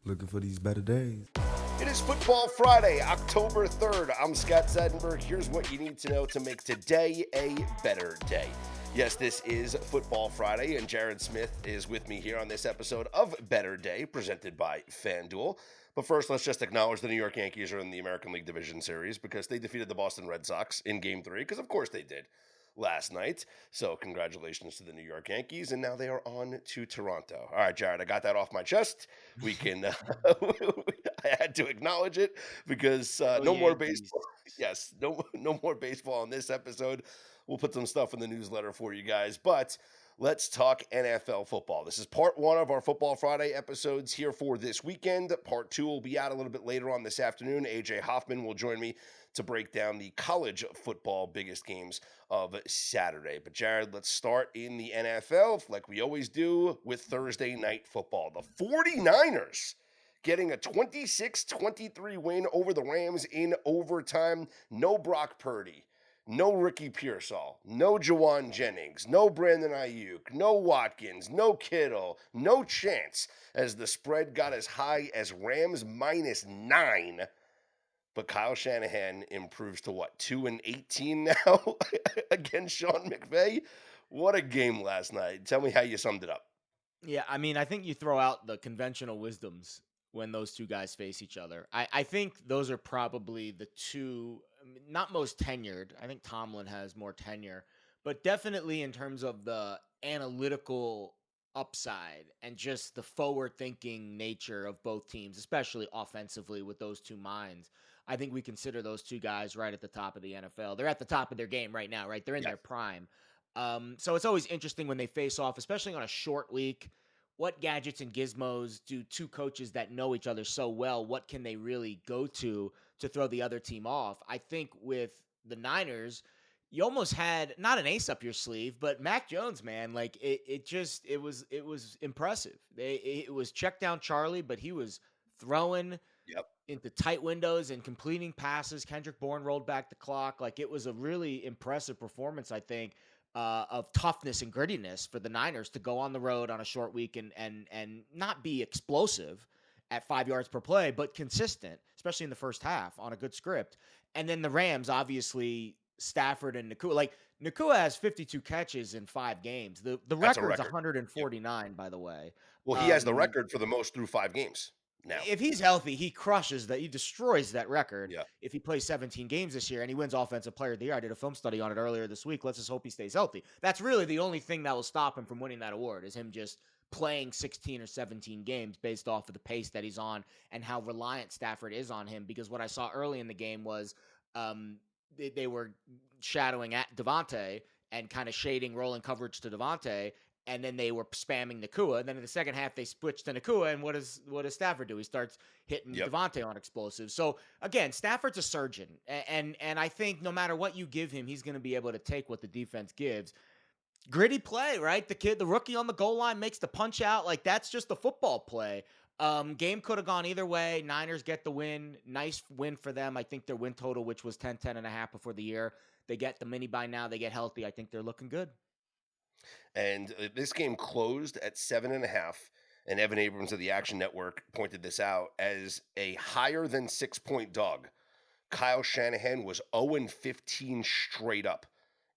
Looking for these better days. It is Football Friday, October 3rd. I'm Scott Seidenberg. Here's what you need to know to make today a better day. Yes, this is Football Friday, and Jared Smith is with me here on this episode of Better Day, presented by FanDuel. But first, let's just acknowledge the New York Yankees are in the American League Division Series because they defeated the Boston Red Sox in Game 3, because of course they did last night. So congratulations to the New York Yankees, and now they are on to Toronto. All right, Jared, I got that off my chest. We can I had to acknowledge it because Go no more Yankees. baseball. Yes, no more baseball on this episode. We'll put some stuff in the newsletter for you guys, but let's talk NFL football. This is part one of our Football Friday episodes here for this weekend. Part two will be out a little bit later on this afternoon. AJ Hoffman will join me to break down the college football biggest games of Saturday. But Jared, let's start in the NFL like we always do with Thursday night football. The 49ers getting a 26-23 win over the Rams in overtime. No Brock Purdy, no Ricky Pearsall, no Jawan Jennings, no Brandon Ayuk, no Watkins, no Kittle, no chance, as the spread got as high as Rams -9. But Kyle Shanahan improves to what, 2-18 now against Sean McVay? What a game last night. Tell me how you summed it up. Yeah, I mean, I think you throw out the conventional wisdoms when those two guys face each other. I think those are probably the two, not most tenured. I think Tomlin has more tenure, but definitely in terms of the analytical upside and just the forward thinking nature of both teams, especially offensively with those two minds. I think we consider those two guys right at the top of the NFL. They're at the top of their game right now, right? They're in Yes. their prime. So it's always interesting when they face off, especially on a short week. What gadgets and gizmos do two coaches that know each other so well? What can they really go to throw the other team off? I think with the Niners, you almost had not an ace up your sleeve, but Mac Jones, man, like it was impressive. It was check down Charlie, but he was throwing Yep. into tight windows and completing passes. Kendrick Bourne rolled back the clock. Like it was a really impressive performance, I think, of toughness and grittiness for the Niners to go on the road on a short week and not be explosive at 5 yards per play, but consistent, especially in the first half on a good script. And then the Rams, obviously, Stafford and Nakua. Like Nakua has 52 catches in 5 games. The That's a record's record. Yep. 149, by the way. Well, he has the Um, record for the most through 5 games now. if he's healthy, he crushes that. He destroys that record Yeah. if he plays 17 games this year and he wins Offensive Player of the Year. I did a film study on it earlier this week. Let's just hope he stays healthy. That's really the only thing that will stop him from winning that award is him just playing 16 or 17 games based off of the pace that he's on and how reliant Stafford is on him. Because what I saw early in the game was they were shadowing at Devontae and kind of shading rolling coverage to Devontae, and then they were spamming Nakua. And then in the second half, they switched to Nakua, and what does Stafford do? He starts hitting Yep. Devontae on explosives. So again, Stafford's a surgeon, and I think no matter what you give him, he's going to be able to take what the defense gives. Gritty play, right? The rookie on the goal line makes the punch out. Like that's just the football play. Game could have gone either way. Niners get the win. Nice win for them. I think their win total, which was 10-10.5 before the year, they get the mini by now. They get healthy. I think they're looking good. And this game closed at 7.5. And Evan Abrams of the Action Network pointed this out as a higher than 6 point dog. Kyle Shanahan was 0-15 straight up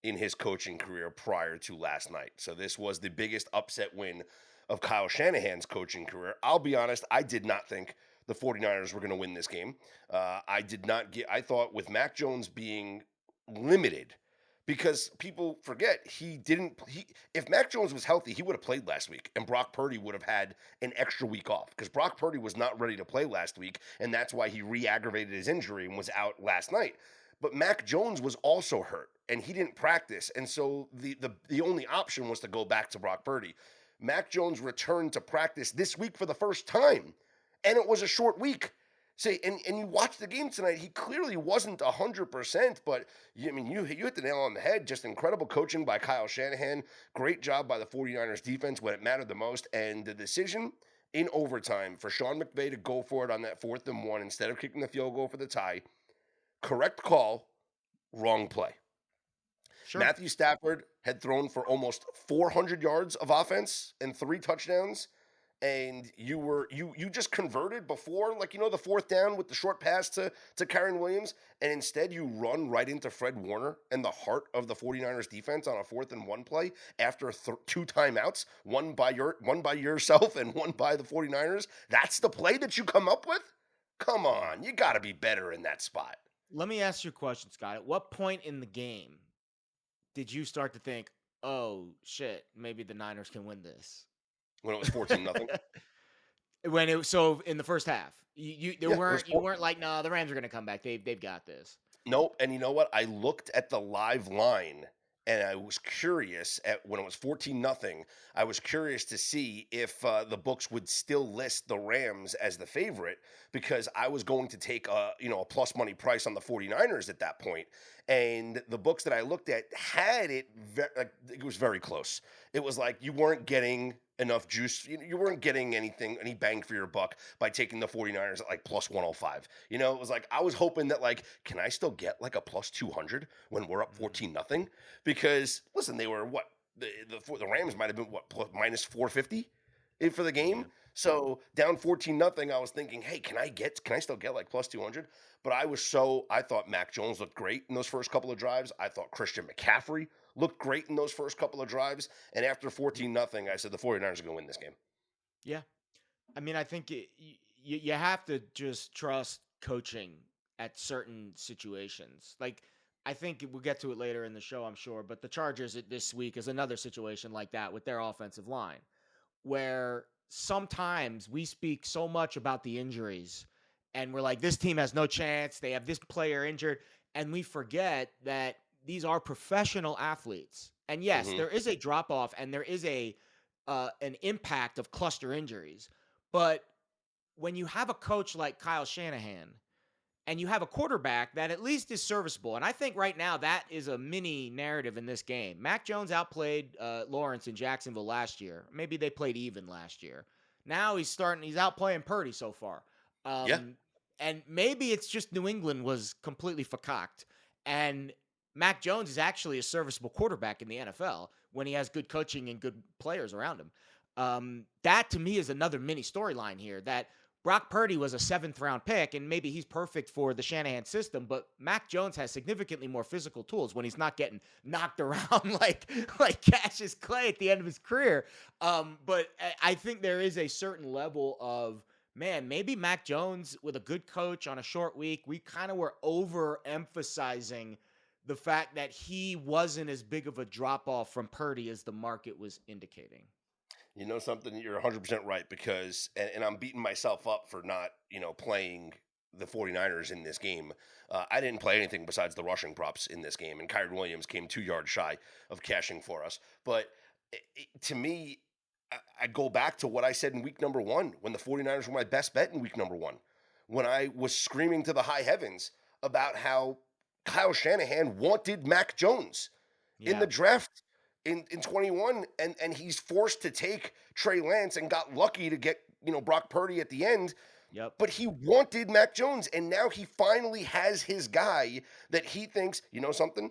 in his coaching career prior to last night. So this was the biggest upset win of Kyle Shanahan's coaching career. I'll be honest, I did not think the 49ers were going to win this game. I thought with Mac Jones being limited, because people forget if Mac Jones was healthy, he would have played last week, and Brock Purdy would have had an extra week off because Brock Purdy was not ready to play last week, and that's why he re-aggravated his injury and was out last night. But Mac Jones was also hurt, and he didn't practice, and so the only option was to go back to Brock Purdy. Mac Jones returned to practice this week for the first time, and it was a short week. Say, and you watch the game tonight, he clearly wasn't 100%, but you hit the nail on the head. Just incredible coaching by Kyle Shanahan. Great job by the 49ers defense when it mattered the most. And the decision in overtime for Sean McVay to go for it on that 4th and 1 instead of kicking the field goal for the tie, correct call, wrong play. Sure. Matthew Stafford had thrown for almost 400 yards of offense and 3 touchdowns, and you just converted before, like, the fourth down with the short pass to Karen Williams, and instead you run right into Fred Warner and the heart of the 49ers defense on a 4th and 1 play after two timeouts, one by yourself and one by the 49ers. That's the play that you come up with? Come Yeah. on, you got to be better in that spot. Let me ask you a question, Scott. At what point in the game did you start to think, "Oh shit, maybe the Niners can win this"? When it was 14 nothing. When it so in the first half, you there Yeah, it was weren't you weren't like, "No, the Rams are gonna come back. They've got this." Nope, and you know what? I looked at the live line, and I was curious at when it was 14 nothing. I was curious to see if the books would still list the Rams as the favorite, because I was going to take a plus money price on the 49ers at that point. And the books that I looked at had like, it was very close. It was like you weren't getting enough juice. You weren't getting any bang for your buck by taking the 49ers at like plus 105. It was like I was hoping that, like, can I still get like a plus 200 when we're up Mhm. 14 nothing? Because listen, they were what the Rams might have been what minus 450 for the game. Yeah. So down 14 nothing, I was thinking, hey, can I still get like plus 200? But I thought Mac Jones looked great in those first couple of drives. I thought Christian McCaffrey looked great in those first couple of drives. And after 14 nothing, I said the 49ers are going to win this game. Yeah. I mean, I think you have to just trust coaching at certain situations. Like, I think we'll get to it later in the show, I'm sure, but the Chargers this week is another situation like that with their offensive line, where sometimes we speak so much about the injuries and we're like, this team has no chance. They have this player injured. And we forget that these are professional athletes. And yes, Hmm. there is a drop off and there is an impact of cluster injuries. But when you have a coach like Kyle Shanahan and you have a quarterback that at least is serviceable, and I think right now that is a mini narrative in this game. Mac Jones outplayed Lawrence in Jacksonville last year. Maybe they played even last year. Now he's outplaying Purdy so far. Yeah. Um, and maybe it's just New England was completely fakaked. And Mac Jones is actually a serviceable quarterback in the NFL when he has good coaching and good players around him. That to me is another mini storyline here that Brock Purdy was a 7th-round pick, and maybe he's perfect for the Shanahan system, but Mac Jones has significantly more physical tools when he's not getting knocked around like Cassius Clay at the end of his career. But I think there is a certain level of, man, maybe Mac Jones with a good coach on a short week, we kind of were overemphasizing the fact that he wasn't as big of a drop off from Purdy as the market was indicating. You know something? You're 100% right, because, and I'm beating myself up for not, playing the 49ers in this game. I didn't play anything besides the rushing props in this game, and Kyron Williams came 2 yards shy of cashing for us. But to me, I go back to what I said in week number one when the 49ers were my best bet in week number one, when I was screaming to the high heavens about how Kyle Shanahan wanted Mac Jones in Yeah. the draft in 21, and he's forced to take Trey Lance and got lucky to get, Brock Purdy at the end, Yep. but he wanted Mac Jones, and now he finally has his guy that he thinks, something,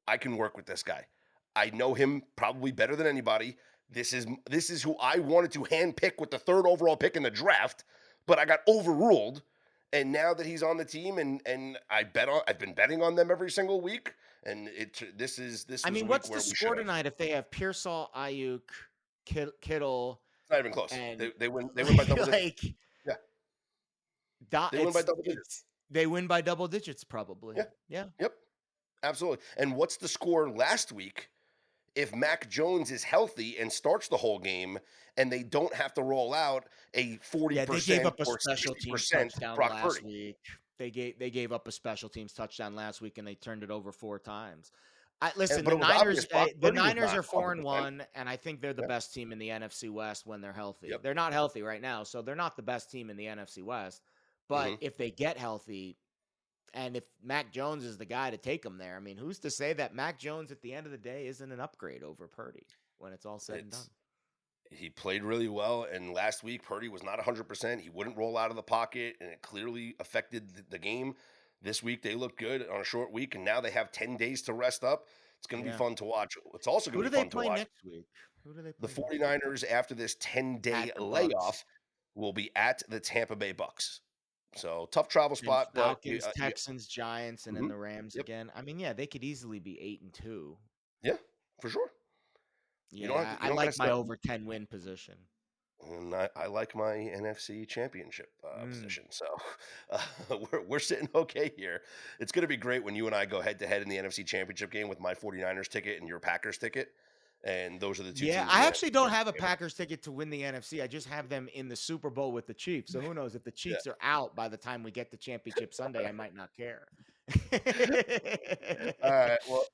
I can work with this guy. I know him probably better than anybody. This is who I wanted to handpick with the third overall pick in the draft, but I got overruled. And now that he's on the team, and I've been betting on them every single week, and this I was a mean, week what's where the we should score have. tonight if they have Pearsall, Ayuk, Kittle, It's not even close. and They win by double digits. like Yeah, they win by it's double digits. they win by double digits probably. Yeah, Yeah. yep, absolutely. And what's the score last week if Mac Jones is healthy and starts the whole game, and they don't have to roll out a Yeah, they gave 40% up a or special teams 60% touchdown Brock Purdy? last week. They gave up a special teams touchdown last week and they turned it over 4 times. Listen, But the it was obvious Niners Brock the Purdy was Niners not are 4 and 100%. 1 and I think they're the Yeah, best team in the NFC West when they're healthy. yep. They're not healthy right now, so they're not the best team in the NFC West. But Mhm. if they get healthy and if Mac Jones is the guy to take them there, I mean, who's to say that Mac Jones at the end of the day isn't an upgrade over Purdy when it's all said and done? It's He played really well, and last week Purdy was not 100%. He wouldn't roll out of the pocket, and it clearly affected the game. This week they look good on a short week, and now they have 10 days to rest up. It's going to be Yeah. fun to watch. It's also Who going do to be they fun to play watch. next week? Who do they The play next? 49ers, after this 10-day At the Bucks. layoff, will be at the Tampa Bay Bucks. So tough travel Then spot, but Falcons, Texans, Giants, and then mhm, the Rams yep, again. I mean, yeah, they could easily be 8-2. yeah, for sure. Yeah, You I don't got to like my step. over 10 win position. And I like my NFC championship Mm. position. So uh, we're sitting okay here. It's going to be great when you and I go head to head in the NFC championship game with my 49ers ticket and your Packers ticket. And those are the two Yeah, teams in I the actually NFC don't have a championship game. Packers ticket to win the NFC. I just have them in the Super Bowl with the Chiefs. So who knows if the Yeah. Chiefs are out by the time we get to Championship Sunday, I might not care. All right. Well,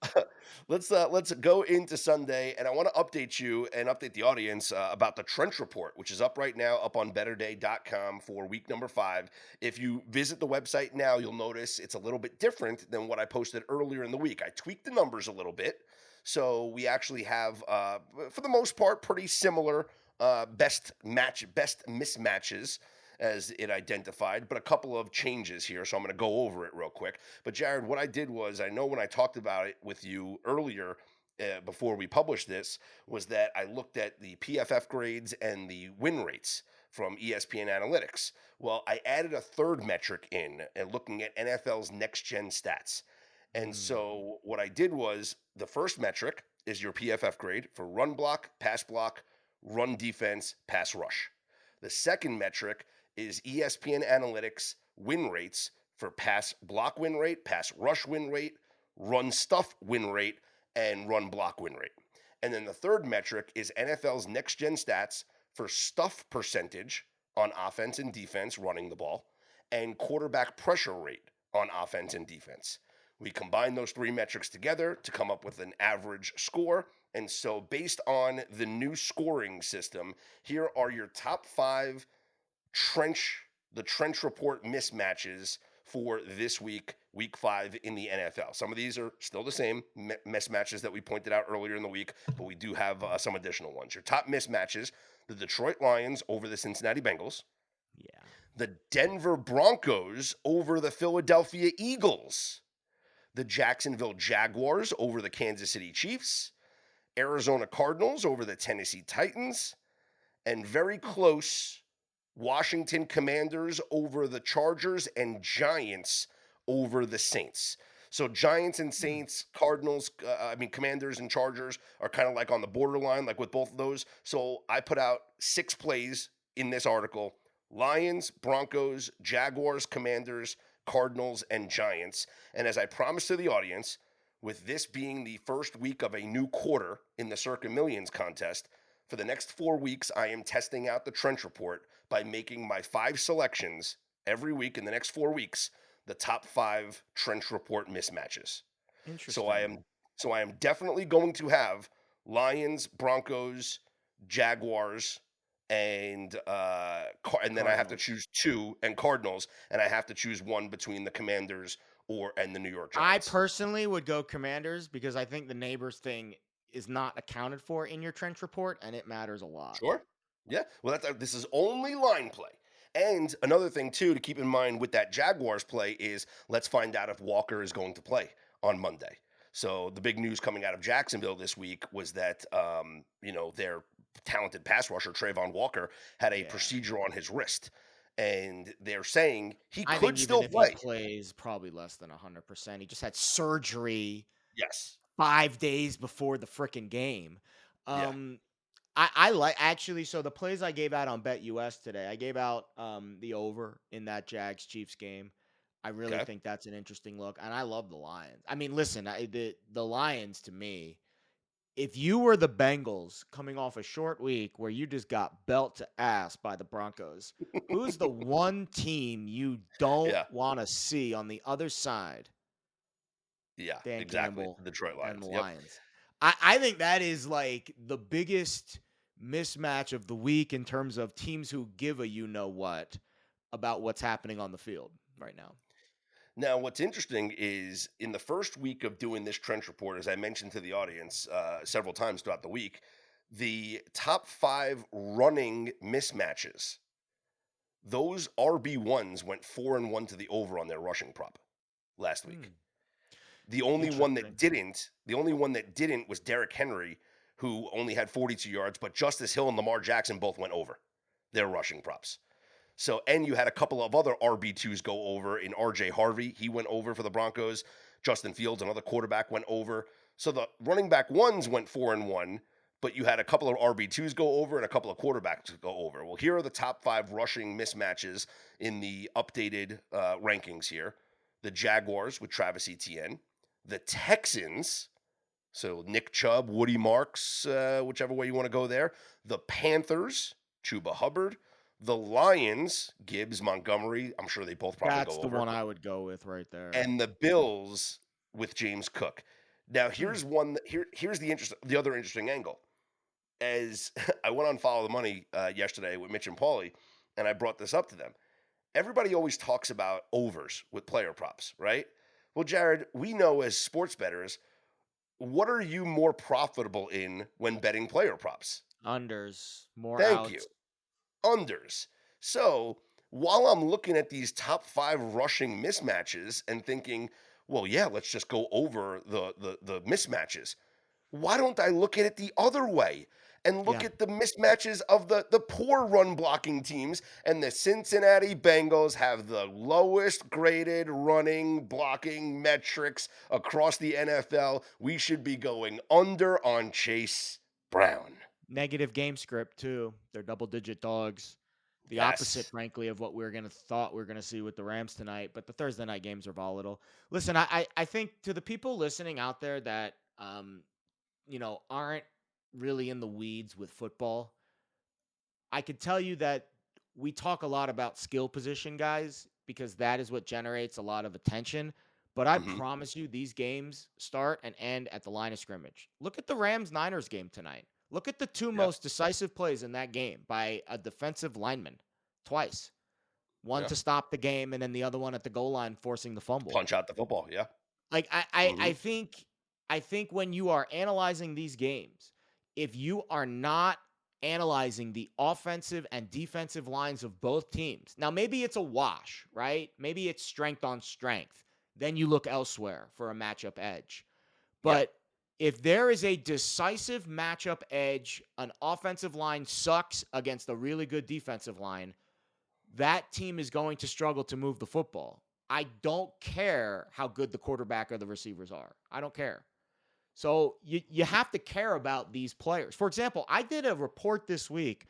let's go into Sunday, and I want to update you and update the audience about the Trench Report, which is up right now up on BetterDay.com for week number 5. If you visit the website now, you'll notice it's a little bit different than what I posted earlier in the week. I tweaked the numbers a little bit, so we actually have, for the most part, pretty similar best mismatches as it identified, but a couple of changes here. So I'm going to go over it real quick. But Jared, what I did was, I know when I talked about it with you earlier, before we published this, was that I looked at the PFF grades and the win rates from ESPN Analytics. Well, I added a third metric in and looking at NFL's next gen stats. And Mm. so what I did was, the first metric is your PFF grade for run block, run defense, pass rush. The second metric is ESPN Analytics win rates for pass block win rate, pass rush win rate, run stuff win rate, and run block win rate. And then the third metric is NFL's next gen stats for stuff percentage on offense and defense running the ball, and quarterback pressure rate on offense and defense. We combine those three metrics together to come up with an average score. And so, based on the new scoring system, here are your top 5 the trench report mismatches for this week, week 5 in the NFL. Some of these are still the same mismatches that we pointed out earlier in the week, but we do have some additional ones. Your top mismatches: the Detroit Lions over the Cincinnati Bengals, Yeah. the Denver Broncos over the Philadelphia Eagles, the Jacksonville Jaguars over the Kansas City Chiefs, Arizona Cardinals over the Tennessee Titans, and very close Washington Commanders over the Chargers, and Giants over the Saints. So Giants and Hmm. Saints, Cardinals, Commanders and Chargers are kind of like on the borderline, like with both of those. So I put out 6 plays in this article: Lions, Broncos, Jaguars, Commanders, Cardinals, and Giants. And as I promised to the audience, with this being the first week of a new quarter in the Circa Millions contest, for the next 4 weeks, I am testing out the Trench Report by making my 5 selections every week in the next 4 weeks the top 5 Trench Report mismatches. So I Interesting. am so I am definitely going to have Lions, Broncos, Jaguars, and then I have to Cardinals. choose 2, and Cardinals, and I have to choose one between the Commanders and the New York I Giants. personally would go Commanders because I think the neighbors thing is not accounted for in your trench report, and it matters a lot. Sure. Yeah. Well, this is only line play. And another thing too to keep in mind with that Jaguars play is, let's find out if Walker is going to play on Monday. So the big news coming out of Jacksonville this week was that their talented pass rusher Trayvon Walker had a Yeah. procedure on his wrist, and they're saying he I could think even still if he play. plays, probably less than 100%. He just had surgery Yes. 5 days before the freaking game. Yeah. Um, I like actually. So the plays I gave out on BetUS today, I gave out the over in that Jags Chiefs game. I really Okay. think that's an interesting look, and I love the Lions. I mean, listen, the Lions to me, if you were the Bengals coming off a short week where you just got belt to ass by the Broncos, who's the one team you don't Yeah. want to see on the other side? Yeah. Dan Exactly. Campbell The Detroit and the Lions. Yep. Lions. I think that is like the biggest mismatch of the week in terms of teams who give a you know what about what's happening on the field right now. Now, what's interesting is, in the first week of doing this trench report, as I mentioned to the audience several times throughout the week, the top 5 running mismatches, those RB1s went 4-1 to the over on their rushing prop last week. Hmm. The only one that Interesting. didn't, the only one that didn't was Derrick Henry, who only had 42 yards, but Justice Hill and Lamar Jackson both went over their rushing props. So, and you had a couple of other RB2s go over in RJ Harvey. He went over for the Broncos. Justin Fields, another quarterback, went over. So the running back ones went 4-1, but you had a couple of RB2s go over and a couple of quarterbacks go over. Well, here are the top 5 rushing mismatches in the updated rankings here. The Jaguars with Travis Etienne. The Texans, so Nick Chubb, Woody Marks, whichever way you want to go there. The Panthers, Chuba Hubbard. The Lions, Gibbs, Montgomery. I'm sure they both probably That's go the over. one I would go with right there. And the Bills with James Cook. Now, here's here's the other interesting angle. As I went on Follow the Money yesterday with Mitch and Paulie, and I brought this up to them. Everybody always talks about overs with player props, right? Well, Jared, we know as sports bettors, what are you more profitable in when betting player props? Unders, more Thank outs. you. Unders. So while I'm looking at these top 5 rushing mismatches and thinking, well, yeah, let's just go over the mismatches. Why don't I look at it the other way and look Yeah. at the mismatches of the poor run blocking teams? And the Cincinnati Bengals have the lowest graded running blocking metrics across the NFL. We should be going under on Chase Brown. Negative game script too. They're double-digit dogs. The opposite, Yes. frankly, of what thought we are gonna see with the Rams tonight. But the Thursday night games are volatile. Listen, I think to the people listening out there that aren't really in the weeds with football, I could tell you that we talk a lot about skill position guys because that is what generates a lot of attention. But I Mhm. promise you, these games start and end at the line of scrimmage. Look at the Rams Niners game tonight. Look at the 2 Yeah. most decisive plays in that game by a defensive lineman twice. One Yeah. to stop the game, and then the other one at the goal line forcing the fumble. Punch out the football. Yeah. Like I Mhm. think when you are analyzing these games, if you are not analyzing the offensive and defensive lines of both teams, now maybe it's a wash, right? Maybe it's strength on strength. Then you look elsewhere for a matchup edge. Yeah. But if there is a decisive matchup edge, an offensive line sucks against a really good defensive line, that team is going to struggle to move the football. I don't care how good the quarterback or the receivers are. I don't care. So you have to care about these players. For example, I did a report this week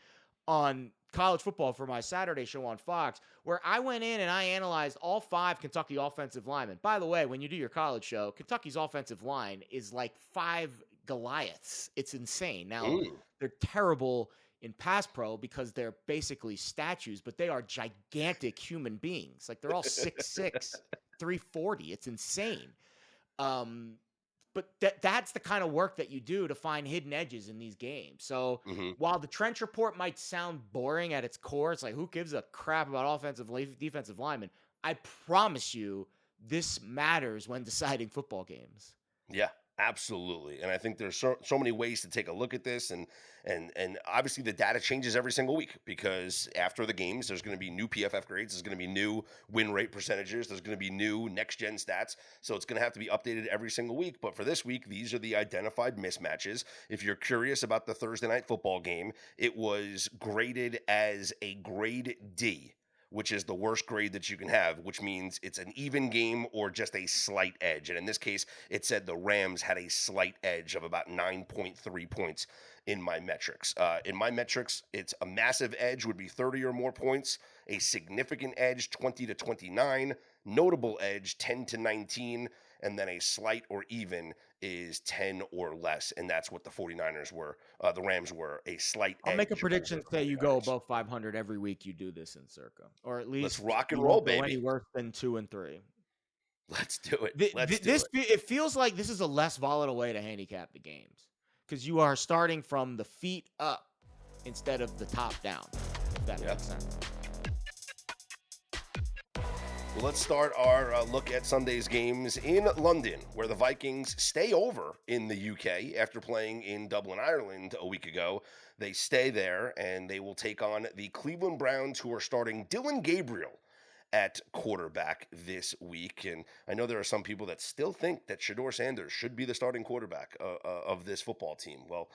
on college football for my Saturday show on Fox where I went in and I analyzed all 5 Kentucky offensive linemen. By the way, when you do your college show, Kentucky's offensive line is like 5 Goliaths. It's insane. Now, Mm. they're terrible in pass pro because they're basically statues, but they are gigantic human beings. Like they're all 6'6", 340. It's insane. Um, but that's the kind of work that you do to find hidden edges in these games. So Mhm. while the trench report might sound boring at its core, it's like who gives a crap about defensive linemen? I promise you, this matters when deciding football games. Yeah, absolutely. And I think there's so many ways to take a look at this, and obviously the data changes every single week because after the games there's going to be new PFF grades, there's going to be new win rate percentages, there's going to be new next gen stats. So it's going to have to be updated every single week. But for this week, these are the identified mismatches. If you're curious about the Thursday night football game, it was graded as a grade D, which is the worst grade that you can have, which means it's an even game or just a slight edge. And in this case, it said the Rams had a slight edge of about 9.3 points in my metrics. In my metrics, it's a massive edge would be 30 or more points, a significant edge 20 to 29, notable edge 10 to 19, and then a slight or even is 10 or less. And that's what the 49ers were. The Rams were a slight I'll make a edge over prediction the say you go 49ers. above 500 every week you do this in Circa, or at Let's least rock and you roll, won't go any baby. worse than 2-3. Let's do it. Th- Let's th- do this it. it feels like this is a less volatile way to handicap the games because you are starting from the feet up instead of the top down. If that Yeah. makes sense. Well, let's start our look at Sunday's games in London, where the Vikings stay over in the UK after playing in Dublin, Ireland a week ago. They stay there and they will take on the Cleveland Browns, who are starting Dylan Gabriel at quarterback this week. And I know there are some people that still think that Shador Sanders should be the starting quarterback of this football team. Well,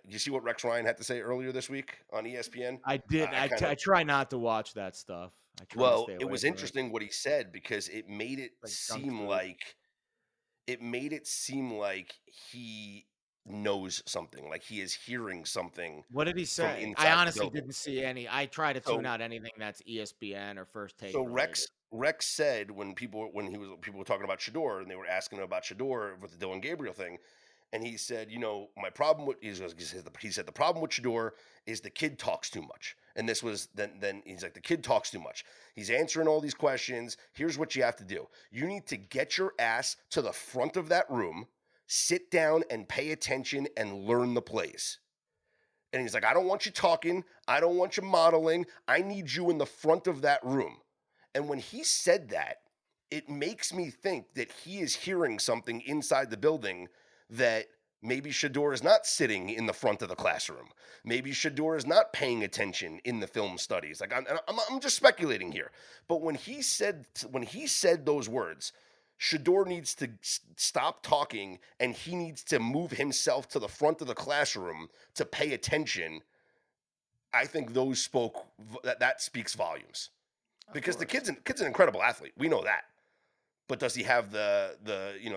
You see what Rex Ryan had to say earlier this week on ESPN? I did. I kind of I try not to watch that stuff. I try to Well, stay it away was from it. interesting what he said because Like junk food. it made it seem like he knows something, like he is hearing something What did he from say? I inside the honestly building. didn't see any. I try to tune So out anything that's ESPN or First Take so related. Rex said when people were talking about Shador and they were asking him about Shador with the Dylan Gabriel thing, and he said, my problem with he said the problem with Shador is the kid talks too much. And this was then he's like the kid talks too much. He's answering all these questions. Here's what you have to do. You need to get your ass to the front of that room, sit down and pay attention and learn the plays. And he's like, I don't want you talking. I don't want you modeling. I need you in the front of that room. And when he said that, it makes me think that he is hearing something inside the building that maybe Shador is not sitting in the front of the classroom. Maybe Shador is not paying attention in the film studies. Like I'm just speculating here. But when he said those words, Shador needs to stop talking and he needs to move himself to the front of the classroom to pay attention. I think that speaks volumes Of because the course. kid's an incredible athlete. We know that. But does he have the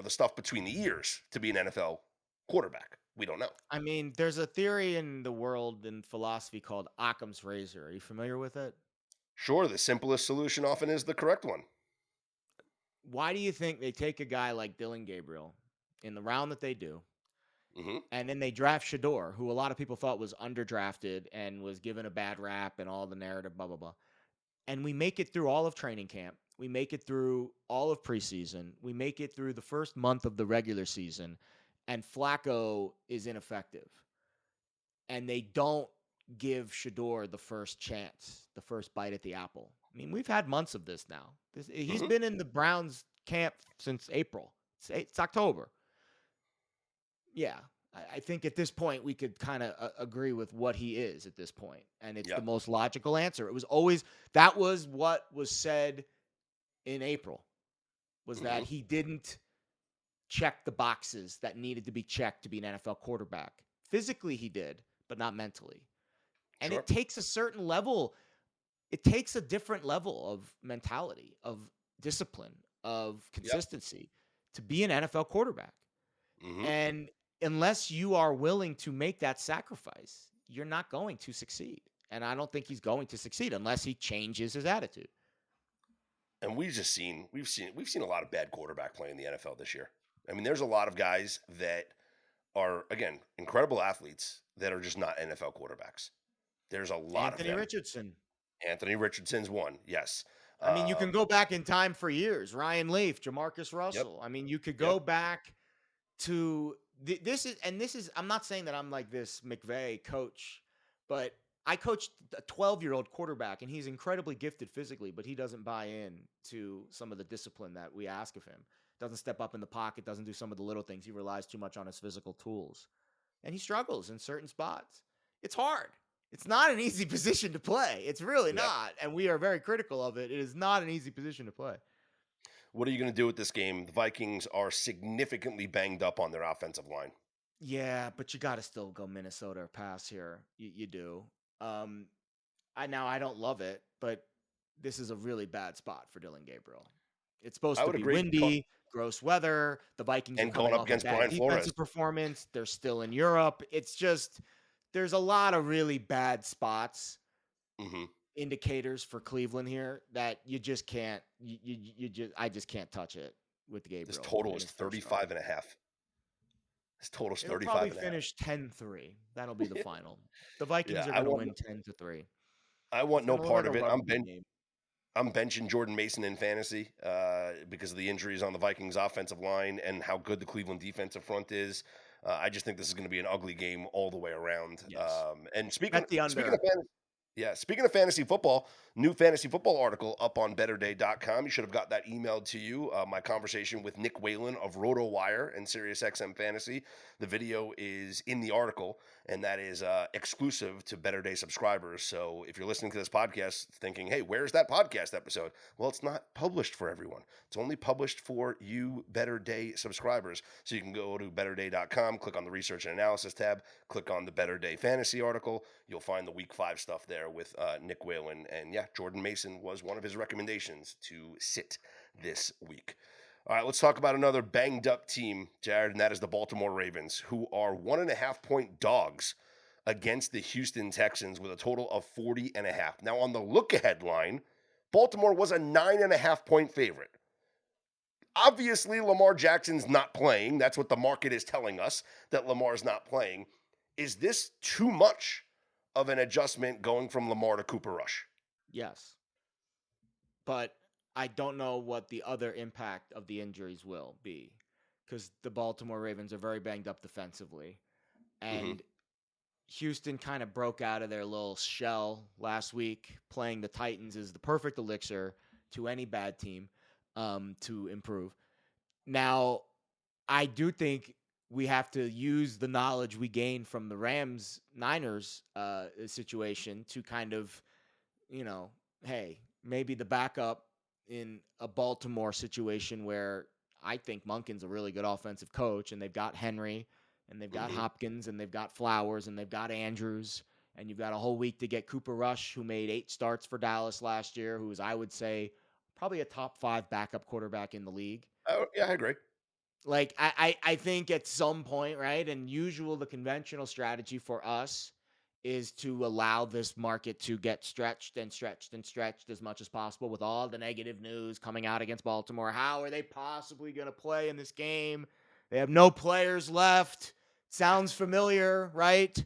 stuff between the ears to be an NFL quarterback? We don't know. I mean, there's a theory in the world in philosophy called Occam's razor. Are you familiar with it? Sure, the simplest solution often is the correct one. Why do you think they take a guy like Dylan Gabriel in the round that they do, Hmm. and then they draft Shador, who a lot of people thought was underdrafted and was given a bad rap and all the narrative, blah, blah, blah. And we make it through all of training camp. We make it through all of preseason. We make it through the first month of the regular season, and Flacco is ineffective. And they don't give Shador the first chance, the first bite at the apple. I mean, we've had months of this now. He's Hmm. been in the Browns camp since April. It's October. Yeah, I think at this point we could kind of agree with what he is at this point, and it's the Yep. most logical answer. It was always that was what was said in April was that Hmm. he didn't check the boxes that needed to be checked to be an NFL quarterback. Physically, he did, but not mentally. And Sure. it takes a certain level. It takes a different level of mentality, of discipline, of Yep. consistency to be an NFL quarterback. Hmm. And unless you are willing to make that sacrifice, you're not going to succeed. And I don't think he's going to succeed unless he changes his attitude. And we've seen a lot of bad quarterback play in the NFL this year. I mean, there's a lot of guys that are again incredible athletes that are just not NFL quarterbacks. There's a lot of Anthony them. Richardson. Anthony Richardson's one, yes. I mean, you can Um, go back in time for years. Ryan Leaf, Jamarcus yep, Russell. I mean, you could yep. go back to this is I'm not saying that I'm like this McVay coach, but I coached a 12-year-old quarterback and he's incredibly gifted physically, but he doesn't buy in to some of the discipline that we ask of him. Doesn't step up in the pocket, doesn't do some of the little things. He relies too much on his physical tools. And he struggles in certain spots. It's hard. It's not an easy position to play. It's really Yeah. not. And we are very critical of it. It is not an easy position to play. What are you going to do with this game? The Vikings are significantly banged up on their offensive line. Yeah, but you got to still go Minnesota or pass here. You do. Um, I don't love it, but this is a really bad spot for Dylan Gabriel. It's supposed I to would be agree. windy, gross weather. The Vikings are And going coming up off a against bad Brian Flores. defensive performance. They're still in Europe. It's just there's a lot of really bad spots, Hmm. indicators for Cleveland here that you just can't. You just I just can't touch it with This Gabriel total in is his first start. 35 and a half. This total is It'll probably 35 and a half. finish 10-3. That'll be the final. The Vikings Yeah, are going to win 10-3. I It's want no going to look like part a of it. rugby game. I'm benching Jordan Mason in fantasy because of the injuries on the Vikings offensive line and how good the Cleveland defensive front is. I just think this is going to be an ugly game all the way around. Yes. And Bet the speaking of under. fantasy, yeah, speaking of fantasy football, new fantasy football article up on betterday.com. You should have got that emailed to you. My conversation with Nick Whalen of RotoWire and SiriusXM Fantasy. The video is in the article, and that is exclusive to Better Day subscribers. So if you're listening to this podcast thinking, hey, where's that podcast episode? Well, it's not published for everyone. It's only published for you Better Day subscribers. So you can go to betterday.com, click on the research and analysis tab, click on the Better Day fantasy article. You'll find the week 5 stuff there with Nick Whalen. And yeah, Jordan Mason was one of his recommendations to sit this week. All right, let's talk about another banged up team, Jared, and that is the Baltimore Ravens, who are 1.5-point dogs against the Houston Texans with a total of 40.5. Now, on the look ahead line, Baltimore was a 9.5-point favorite. Obviously, Lamar Jackson's not playing. That's what the market is telling us, that Lamar's not playing. Is this too much of an adjustment going from Lamar to Cooper Rush? Yes. But I don't know what the other impact of the injuries will be, because the Baltimore Ravens are very banged up defensively. And Houston kind of broke out of their little shell last week. Playing the Titans is the perfect elixir to any bad team to improve. Now, I do think we have to use the knowledge we gained from the Rams-Niners situation to kind of, hey, maybe the backup in a Baltimore situation where I think Monken's a really good offensive coach, and they've got Henry, and they've got Hopkins, and they've got Flowers, and they've got Andrews, and you've got a whole week to get Cooper Rush, who made 8 starts for Dallas last year, who is, I would say, probably a top 5 backup quarterback in the league. Oh, yeah, I agree. Like, I think at some point, right, and the conventional strategy for us is to allow this market to get stretched and stretched and stretched as much as possible with all the negative news coming out against Baltimore. How are they possibly going to play in this game? They have no players left. Sounds familiar, right?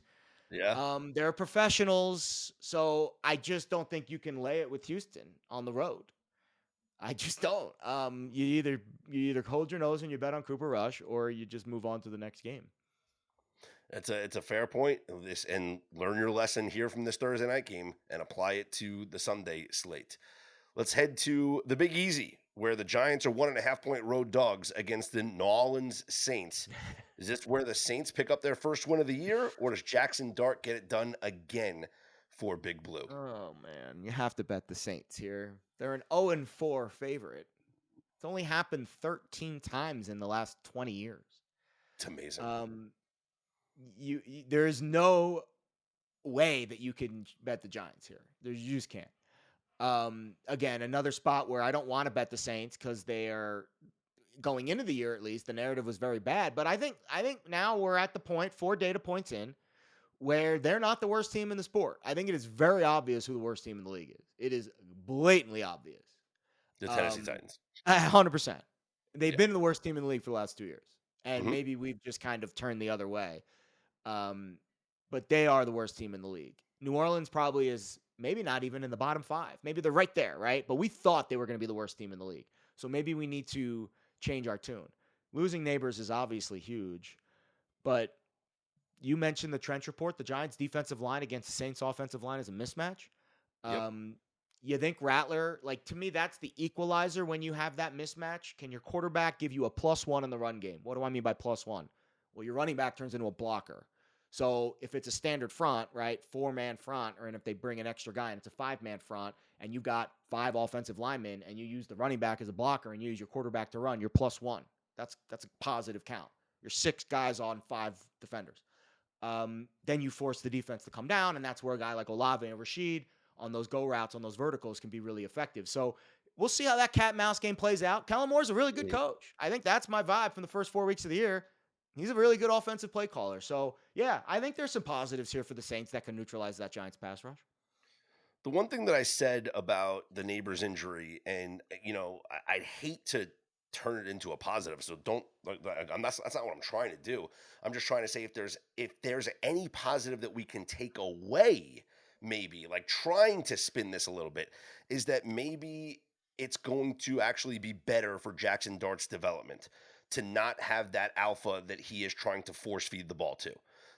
Yeah. They're professionals, so I just don't think you can lay it with Houston on the road. I just don't. You either hold your nose and you bet on Cooper Rush, or you just move on to the next game. It's a fair point. And learn your lesson here from this Thursday night game and apply it to the Sunday slate. Let's head to the Big Easy, where the Giants are 1.5-point road dogs against the New Orleans Saints. Is this where the Saints pick up their first win of the year, or does Jackson Dart get it done again for Big Blue? Oh man, you have to bet the Saints here. They're an 0-4 favorite. It's only happened 13 times in the last 20 years. It's amazing. You there is no way that you can bet the Giants here. You just can't. Again, another spot where I don't want to bet the Saints because they are going into the year, at least the narrative was very bad. But I think now we're at the point, 4 data points in, where they're not the worst team in the sport. I think it is very obvious who the worst team in the league is. It is blatantly obvious. The Tennessee Titans. 100%. They've been the worst team in the league for the last 2 years. And maybe we've just kind of turned the other way. But they are the worst team in the league. New Orleans probably is maybe not even in the bottom 5. Maybe they're right there, right? But we thought they were going to be the worst team in the league. So maybe we need to change our tune. Losing Neighbors is obviously huge. But you mentioned the trench report. The Giants' defensive line against the Saints' offensive line is a mismatch. You think Rattler, to me, that's the equalizer when you have that mismatch. Can your quarterback give you a +1 in the run game? What do I mean by +1? Well, your running back turns into a blocker. So if it's a standard front, right, 4-man front, and if they bring an extra guy and it's a 5-man front, and you got 5 offensive linemen, and you use the running back as a blocker and you use your quarterback to run, you're +1. That's a positive count. You're 6 guys on 5 defenders. Then you force the defense to come down, and that's where a guy like Olave and Rashid on those go routes, on those verticals, can be really effective. So we'll see how that cat and mouse game plays out. Kellen Moore's a really good coach. I think that's my vibe from the first 4 weeks of the year. He's a really good offensive play caller. So, yeah, I think there's some positives here for the Saints that can neutralize that Giants pass rush. The one thing that I said about the Neighbors injury, and, I'd hate to turn it into a positive. So that's not what I'm trying to do. I'm just trying to say if there's any positive that we can take away, maybe trying to spin this a little bit, is that maybe it's going to actually be better for Jackson Dart's development to not have that alpha that he is trying to force feed the ball to.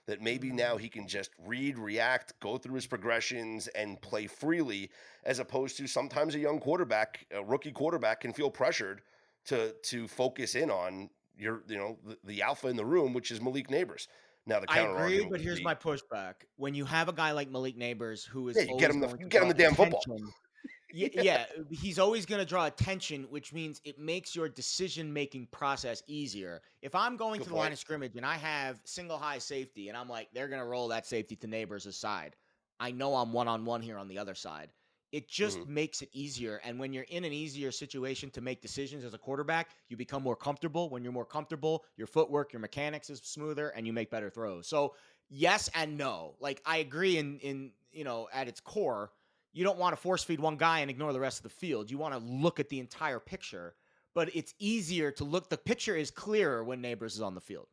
that maybe now he can just read, react, go through his progressions, and play freely, as opposed to sometimes a young quarterback, a rookie quarterback, can feel pressured to focus in on the alpha in the room, which is Malik Neighbors. Now the I counter agree, argument but would here's be, my pushback. When you have a guy like Malik Neighbors who is yeah, always going you to get him draw the damn football. attention. Yeah, he's always going to draw attention, which means it makes your decision-making process easier. If I'm going Good to the line point. of scrimmage and I have single high safety and I'm like, they're going to roll that safety to Neighbors' side, I know I'm one-on-one here on the other side. It just Mhm. makes it easier. And when you're in an easier situation to make decisions as a quarterback, you become more comfortable. When you're more comfortable, your footwork, your mechanics is smoother, and you make better throws. So yes and no. Like I agree in at its core, you don't want to force feed one guy and ignore the rest of the field. You want to look at the entire picture, but it's easier to look. The picture is clearer when Neighbors is on the field.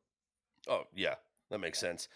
Oh yeah, that makes sense.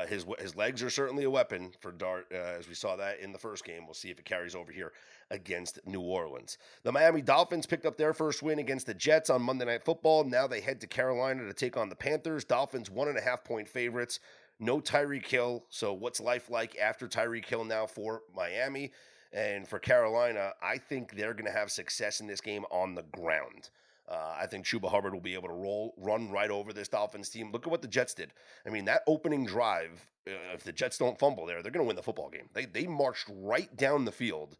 His legs are certainly a weapon for Dart, as we saw that in the first game. We'll see if it carries over here against New Orleans. The Miami Dolphins picked up their first win against the Jets on Monday Night Football. Now they head to Carolina to take on the Panthers. Dolphins 1.5-point favorites. No Tyreek Hill. So what's life like after Tyreek Hill now for Miami? And for Carolina, I think they're going to have success in this game on the ground. I think Chuba Hubbard will be able to run right over this Dolphins team. Look at what the Jets did. I mean, that opening drive, if the Jets don't fumble there, they're going to win the football game. They marched right down the field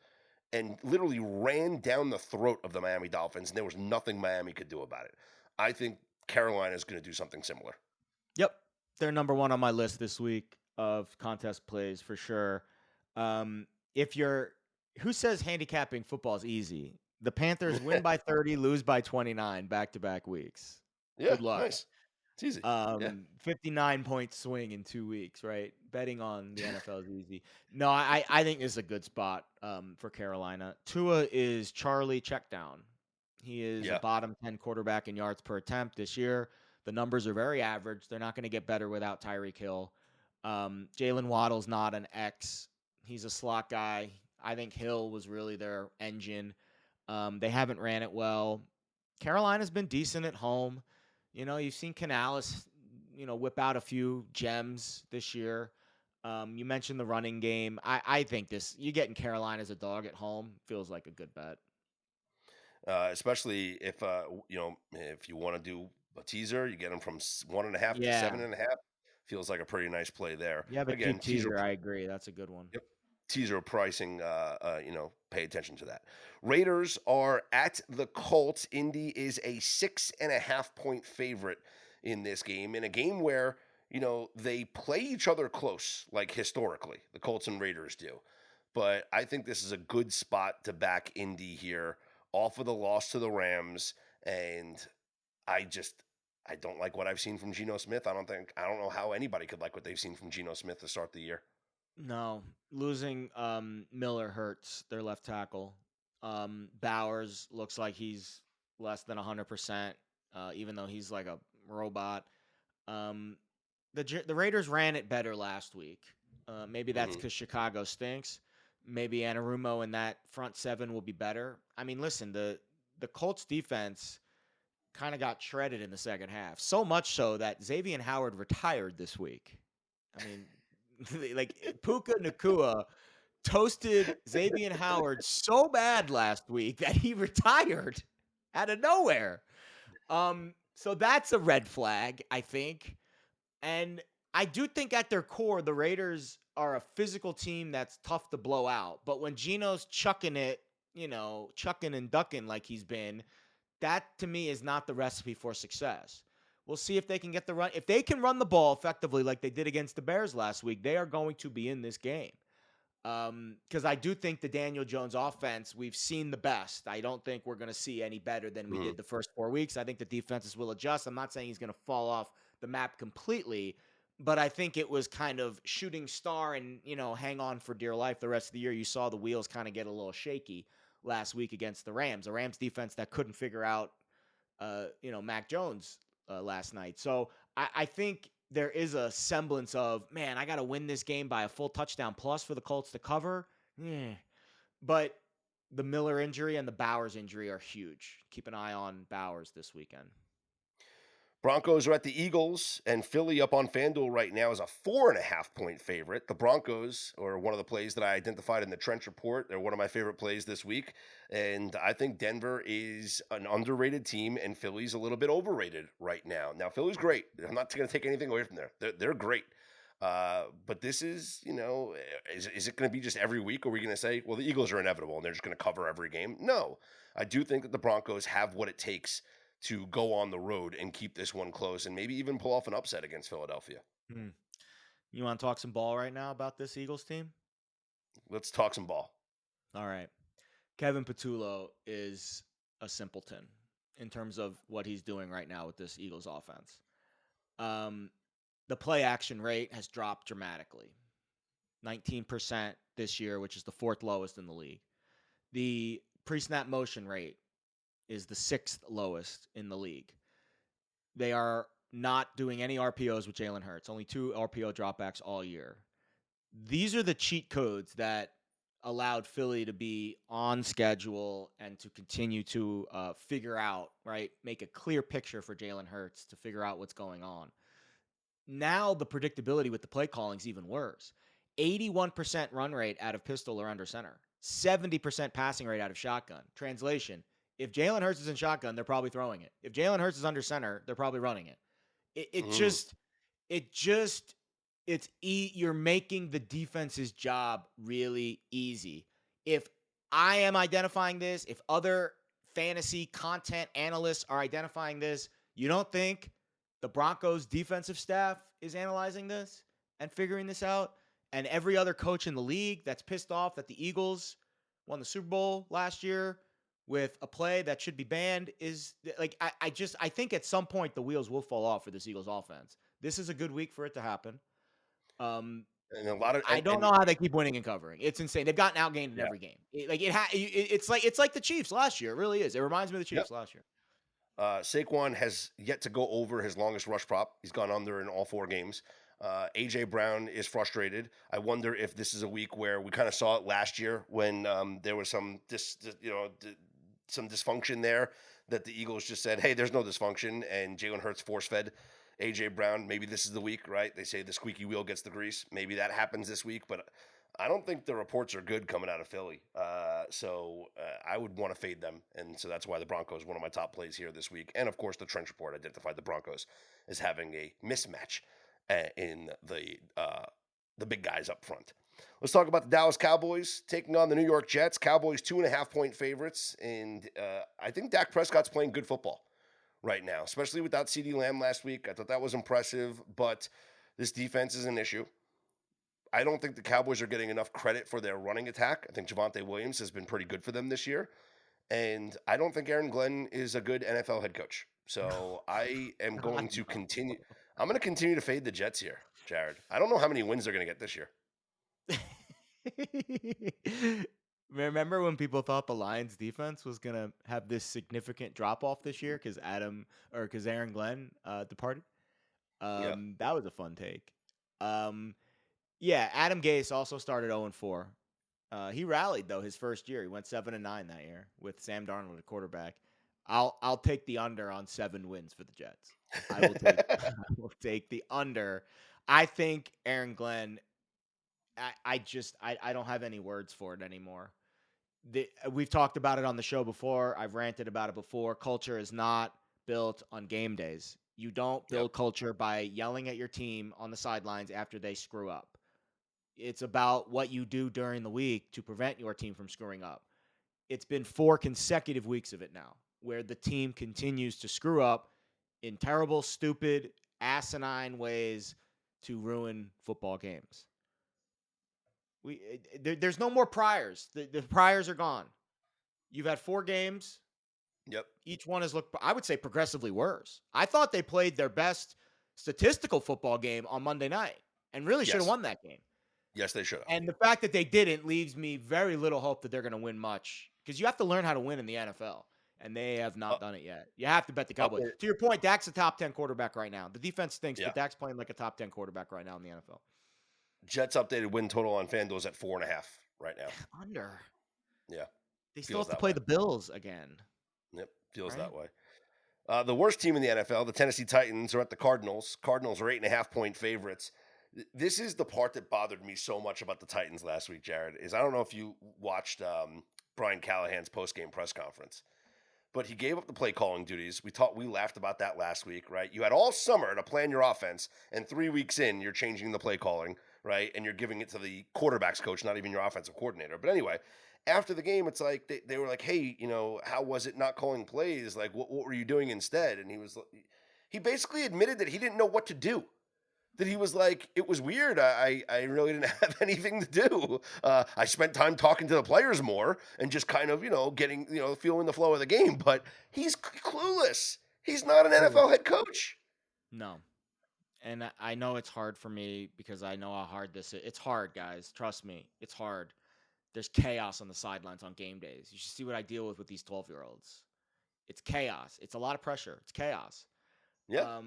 and literally ran down the throat of the Miami Dolphins, and there was nothing Miami could do about it. I think Carolina is going to do something similar. Yep, they're number one on my list this week of contest plays for sure. If you're, who says handicapping football is easy? The Panthers win by 30, lose by 29 back-to-back weeks. Yeah, Good luck. nice. It's easy. Yeah. 59-point swing in 2 weeks, right? Betting on the NFL is easy. No, I think this is a good spot for Carolina. Tua is Charlie checkdown. He is a Yeah. bottom 10 quarterback in yards per attempt this year. The numbers are very average. They're not going to get better without Tyreek Hill. Jalen Waddle's not an X. He's a slot guy. I think Hill was really their engine. They haven't ran it well. Carolina's been decent at home. You've seen Canales, whip out a few gems this year. You mentioned the running game. I think you getting Carolina as a dog at home feels like a good bet. Especially if if you want to do a teaser, you get them from 1.5 to Yeah. 7.5. Feels like a pretty nice play there. You have a Again, cheap teaser. I agree. That's a good one. Yep. Teaser pricing, pay attention to that. Raiders are at the Colts. Indy is a 6.5-point favorite in this game, in a game where, they play each other close, like historically, the Colts and Raiders do. But I think this is a good spot to back Indy here off of the loss to the Rams. And I don't like what I've seen from Geno Smith. I don't know how anybody could like what they've seen from Geno Smith to start the year. No, losing Miller hurts their left tackle. Bowers looks like he's less than 100%, even though he's like a robot. The Raiders ran it better last week. Maybe that's Mhm. because Chicago stinks. Maybe Anarumo and that front seven will be better. I mean, listen, the Colts defense kind of got shredded in the second half. So much so that Xavier Howard retired this week. I mean, like Puka Nakua toasted Xavier Howard so bad last week that he retired out of nowhere. So that's a red flag, I think. And I do think at their core, the Raiders are a physical team that's tough to blow out. But when Geno's chucking it, chucking and ducking like he's been, that to me is not the recipe for success. We'll see if they can get the run. If they can run the ball effectively like they did against the Bears last week, they are going to be in this game. Because I do think the Daniel Jones offense, we've seen the best. I don't think we're going to see any better than we did the first 4 weeks. I think the defenses will adjust. I'm not saying he's going to fall off the map completely, but I think it was kind of shooting star and, hang on for dear life the rest of the year. You saw the wheels kind of get a little shaky last week against the Rams, a Rams defense that couldn't figure out, Mac Jones last night. So I think there is a semblance of, man, I got to win this game by a full touchdown plus for the Colts to cover. But the Miller injury and the Bowers injury are huge. Keep an eye on Bowers this weekend. Broncos are at the Eagles, and Philly up on FanDuel right now is a 4.5 point favorite. The Broncos are one of the plays that I identified in the Trench Report. They're one of my favorite plays this week. And I think Denver is an underrated team, and Philly's a little bit overrated right now. Now, Philly's great. I'm not going to take anything away from there. They're great. But this is, is it going to be just every week? Or are we going to say, well, the Eagles are inevitable and they're just going to cover every game? No, I do think that the Broncos have what it takes to go on the road and keep this one close and maybe even pull off an upset against Philadelphia. Hmm. You want to talk some ball right now about this Eagles team? Let's talk some ball. All right. Kevin Patullo is a simpleton in terms of what he's doing right now with this Eagles offense. The play action rate has dropped dramatically. 19% this year, which is the fourth lowest in the league. The pre-snap motion rate is the sixth lowest in the league. They are not doing any RPOs with Jalen Hurts, only 2 RPO dropbacks all year. These are the cheat codes that allowed Philly to be on schedule and to continue to figure out, right, make a clear picture for Jalen Hurts to figure out what's going on. Now the predictability with the play calling is even worse. 81% run rate out of pistol or under center. 70% passing rate out of shotgun. Translation, if Jalen Hurts is in shotgun, they're probably throwing it. If Jalen Hurts is under center, they're probably running it. You're making the defense's job really easy. If I am identifying this, if other fantasy content analysts are identifying this, you don't think the Broncos defensive staff is analyzing this and figuring this out? And every other coach in the league that's pissed off that the Eagles won the Super Bowl last year with a play that should be banned is like, I think at some point the wheels will fall off for this Eagles offense. This is a good week for it to happen. And a lot of I don't know how they keep winning and covering. It's insane. They've gotten outgained in yeah. every game. It's like the Chiefs last year. It really is. It reminds me of the Chiefs last year. Saquon has yet to go over his longest rush prop. He's gone under in all 4 games. AJ Brown is frustrated. I wonder if this is a week where we kind of saw it last year when there was some some dysfunction there that the Eagles just said, hey, there's no dysfunction, and Jalen Hurts force-fed AJ Brown. Maybe this is the week, right? They say the squeaky wheel gets the grease. Maybe that happens this week, but I don't think the reports are good coming out of Philly. So I would want to fade them. And so that's why the Broncos, one of my top plays here this week. And of course, the Trench Report identified the Broncos as having a mismatch in the big guys up front. Let's talk about the Dallas Cowboys taking on the New York Jets. Cowboys 2.5-point favorites. And I think Dak Prescott's playing good football right now, especially without CeeDee Lamb last week. I thought that was impressive, but this defense is an issue. I don't think the Cowboys are getting enough credit for their running attack. I think Javonte Williams has been pretty good for them this year. And I don't think Aaron Glenn is a good NFL head coach. So I am going to continue. I'm going to continue to fade the Jets here, Jared. I don't know how many wins they're going to get this year. Remember when people thought the Lions defense was going to have this significant drop off this year because Aaron Glenn departed? That was a fun take. Yeah, Adam Gase also started 0-4. He rallied though his first year. He went 7-9 that year with Sam Darnold at quarterback. I'll take the under on 7 wins for the Jets. I will take the under. I think Aaron Glenn. I don't have any words for it anymore. We've talked about it on the show before. I've ranted about it before. Culture is not built on game days. You don't build culture by yelling at your team on the sidelines after they screw up. It's about what you do during the week to prevent your team from screwing up. It's been 4 consecutive weeks of it now where the team continues to screw up in terrible, stupid, asinine ways to ruin football games. There's no more priors. The priors are gone. You've had 4 games. Yep. Each one has looked, I would say, progressively worse. I thought they played their best statistical football game on Monday night and really should have won that game. Yes, they should have. And the fact that they didn't leaves me very little hope that they're going to win much because you have to learn how to win in the NFL, and they have not done it yet. You have to bet the Cowboys. To your point, Dak's a top 10 quarterback right now. The defense stinks, but Dak's playing like a top 10 quarterback right now in the NFL. Jets updated win total on FanDuel is at 4.5 right now. Under. Yeah. They still have to play the Bills again. Yep. Feels that way. The worst team in the NFL, the Tennessee Titans, are at the Cardinals. Cardinals are 8.5-point favorites. This is the part that bothered me so much about the Titans last week, Jared. Is I don't know if you watched Brian Callahan's post-game press conference, but he gave up the play calling duties. We laughed about that last week, right? You had all summer to plan your offense, and 3 weeks in, you're changing the play calling, right? And you're giving it to the quarterback's coach, not even your offensive coordinator. But anyway, after the game, it's like they were like, "Hey, how was it not calling plays? Like, what were you doing instead?" And he basically admitted that he didn't know what to do. That he was like, it was weird. I really didn't have anything to do. I spent time talking to the players more and just kind of, getting, feeling the flow of the game. But he's clueless. He's not an NFL Clueless. head coach. No. And I know it's hard for me because I know how hard this is. It's hard, guys. Trust me. It's hard. There's chaos on the sidelines on game days. You should see what I deal with these 12-year-olds. It's chaos. It's a lot of pressure. It's chaos. Yeah.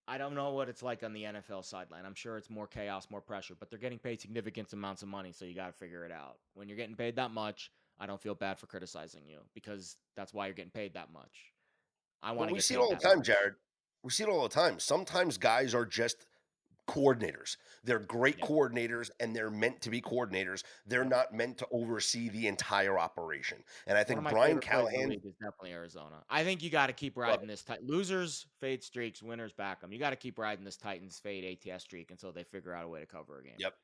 I don't know what it's like on the NFL sideline. I'm sure it's more chaos, more pressure, but they're getting paid significant amounts of money, so you got to figure it out. When you're getting paid that much, I don't feel bad for criticizing you because that's why you're getting paid that much. I But want to we get see it paid all the that time, much. Jared. We see it all the time. Sometimes guys are just coordinators. They're great Yep. coordinators and they're meant to be coordinators. They're Yep. not meant to oversee the entire operation. And I One of think my Brian favorite plays in the Callahan, league is definitely Arizona. I think you got to keep love riding it. this. Losers fade streaks, winners back them. You got to keep riding this Titans fade ATS streak until they figure out a way to cover a game. Yep.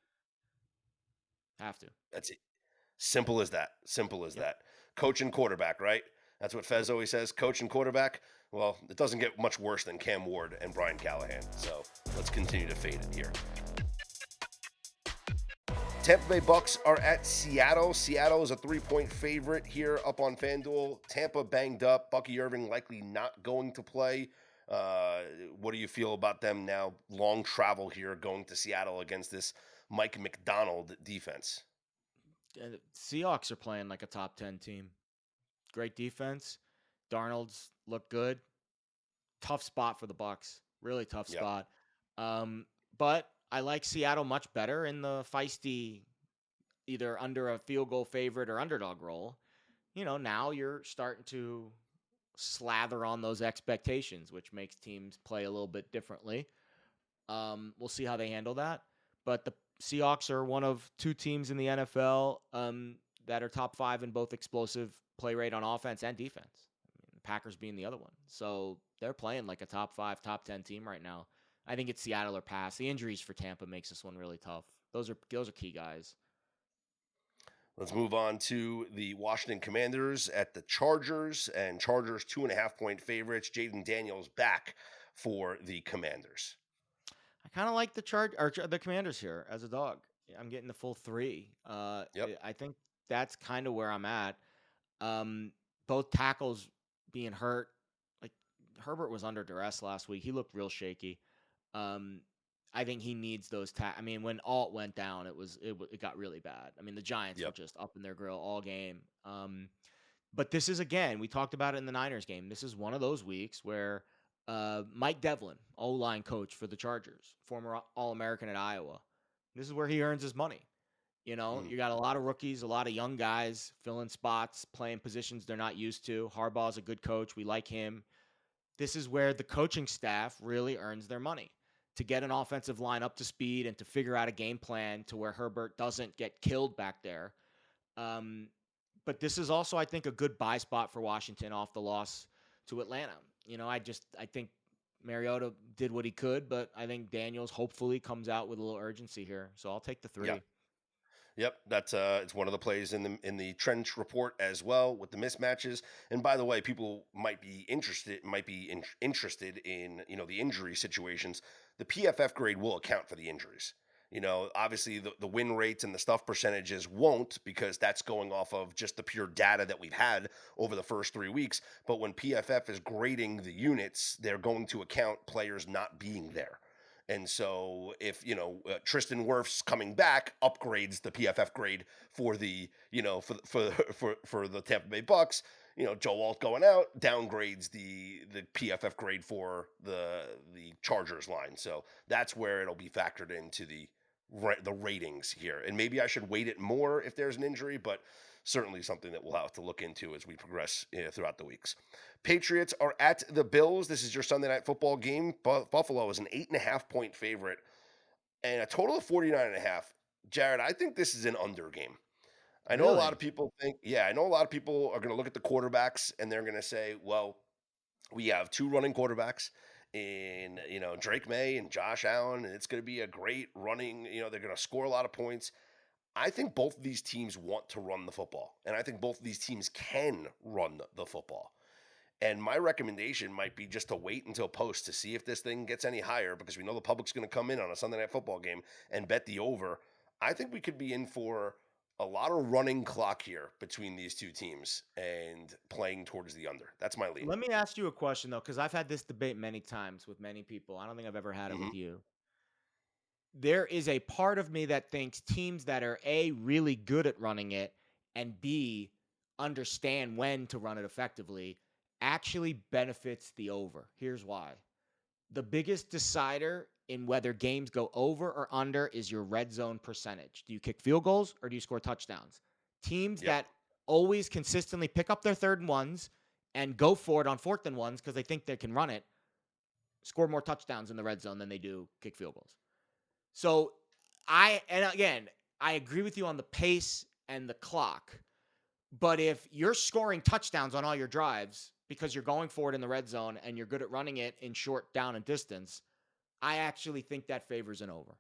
Have to. That's it. Simple as that. Simple as Yep. that. Coach and quarterback, right? That's what Yep. Fez always says. Coach and quarterback. Well, it doesn't get much worse than Cam Ward and Brian Callahan. So let's continue to fade it here. Tampa Bay Bucks are at Seattle. Seattle is a 3-point favorite here up on FanDuel. Tampa banged up. Bucky Irving likely not going to play. What do you feel about them now? Long travel here going to Seattle against this Mike McDonald defense. Seahawks are playing like a top 10 team. Great defense. Darnold's look good. Tough spot for the Bucks. Really tough Yep. spot. But I like Seattle much better in the feisty, either under a field goal favorite or underdog role. Now you're starting to slather on those expectations, which makes teams play a little bit differently. We'll see how they handle that. But the Seahawks are one of two teams in the NFL that are top 5 in both explosive play rate on offense and defense. Packers being the other one. So they're playing like a top 5, top 10 team right now. I think it's Seattle or pass. The injuries for Tampa makes this one really tough. Those are key guys. Let's move on to the Washington Commanders at the Chargers, and Chargers 2.5-point favorites. Jaden Daniels back for the Commanders. I kind of like the Commanders here as a dog. I'm getting the full 3. Yep. I think that's kind of where I'm at. Both tackles being hurt. Like Herbert was under duress last week. He looked real shaky. I think he needs those. When Alt went down, it got really bad. The Giants were just up in their grill all game. But this is, again, we talked about it in the Niners game. This is one of those weeks where Mike Devlin, O-line coach for the Chargers, former All-American at Iowa, this is where he earns his money. You got a lot of rookies, a lot of young guys filling spots, playing positions they're not used to. Harbaugh's a good coach. We like him. This is where the coaching staff really earns their money, to get an offensive line up to speed and to figure out a game plan to where Herbert doesn't get killed back there. But this is also, I think, a good buy spot for Washington off the loss to Atlanta. I think Mariota did what he could, but I think Daniels hopefully comes out with a little urgency here. So I'll take the 3. Yep, that's it's one of the plays in the trench report as well with the mismatches. And by the way, people might be interested in the injury situations. The PFF grade will account for the injuries. Obviously the win rates and the stuff percentages won't, because that's going off of just the pure data that we've had over the first 3 weeks. But when PFF is grading the units, they're going to account players not being there. And so if, Tristan Wirfs coming back upgrades the PFF grade for the, for the Tampa Bay Bucks, Joe Alt going out downgrades the PFF grade for the Chargers line. So that's where it'll be factored into the ratings here. And maybe I should weight it more if there's an injury, but certainly something that we'll have to look into as we progress throughout the weeks. Patriots are at the Bills. This is your Sunday night football game. Buffalo is an 8.5 point favorite and a total of 49 and a half. Jared, I think this is an under game. I know a lot of Really? people think, yeah, I know a lot of people are going to look at the quarterbacks and they're going to say, well, we have two running quarterbacks in, Drake May and Josh Allen, and it's going to be a great running, they're going to score a lot of points. I think both of these teams want to run the football, and I think both of these teams can run the football. And my recommendation might be just to wait until post to see if this thing gets any higher because we know the public's going to come in on a Sunday night football game and bet the over. I think we could be in for a lot of running clock here between these two teams and playing towards the under. That's my lean. Let me ask you a question though, because I've had this debate many times with many people. I don't think I've ever had it Hmm. with you. There is a part of me that thinks teams that are A, really good at running it, and B, understand when to run it effectively actually benefits the over. Here's why. The biggest decider in whether games go over or under is your red zone percentage. Do you kick field goals or do you score touchdowns? Teams Yep. that always consistently pick up their third and ones and go for it on fourth and ones because they think they can run it score more touchdowns in the red zone than they do kick field goals. So I agree with you on the pace and the clock. But if you're scoring touchdowns on all your drives because you're going for it in the red zone and you're good at running it in short down and distance, I actually think that favors an over.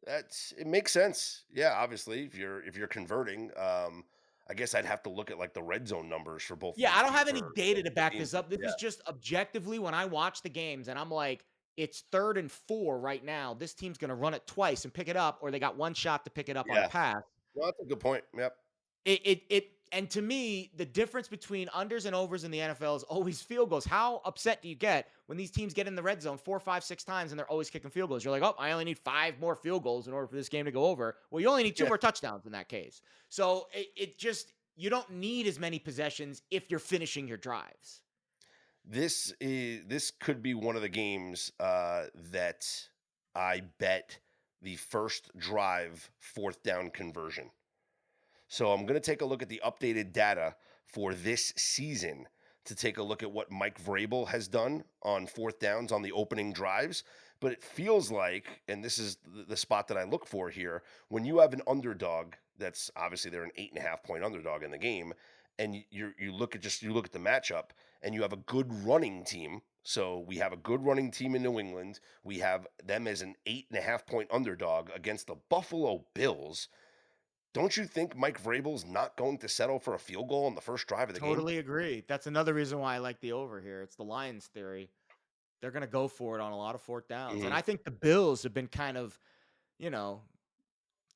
It makes sense. Yeah, obviously, if you're converting, I guess I'd have to look at like the red zone numbers for both of Yeah, these I don't have any for data to back teams. this up. This Yeah. is just objectively when I watch the games and I'm like, it's 3rd and 4 right now. This team's going to run it twice and pick it up, or they got one shot to pick it up on a Yeah. pass. Well, that's a good point. Yep. And to me, the difference between unders and overs in the NFL is always field goals. How upset do you get when these teams get in the red zone 4, 5, 6 times and they're always kicking field goals? You're like, oh, I only need 5 more field goals in order for this game to go over. Well, you only need 2 Yeah. more touchdowns in that case. So it just, you don't need as many possessions if you're finishing your drives. This could be one of the games that I bet the first drive fourth down conversion. So I'm going to take a look at the updated data for this season to take a look at what Mike Vrabel has done on fourth downs on the opening drives. But it feels like, and this is the spot that I look for here, when you have an underdog, that's obviously they're an 8.5 point underdog in the game, and you look at the matchup, and you have a good running team. So we have a good running team in New England. We have them as an 8.5 point underdog against the Buffalo Bills. Don't you think Mike Vrabel's not going to settle for a field goal on the first drive of the game? Totally agree. That's another reason why I like the over here. It's the Lions theory. They're going to go for it on a lot of fourth downs. And Mhm. I think the Bills have been kind of, you know,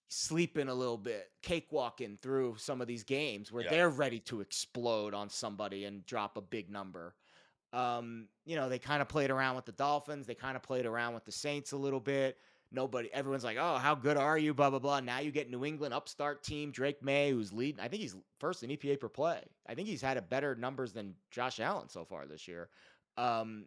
sleeping a little bit, cakewalking through some of these games where Yeah. they're ready to explode on somebody and drop a big number. They kind of played around with the Dolphins. They kind of played around with the Saints a little bit. Everyone's like, oh, how good are you? Blah, blah, blah. Now you get New England upstart team, Drake May, who's leading. I think he's first in EPA per play. I think he's had a better numbers than Josh Allen so far this year.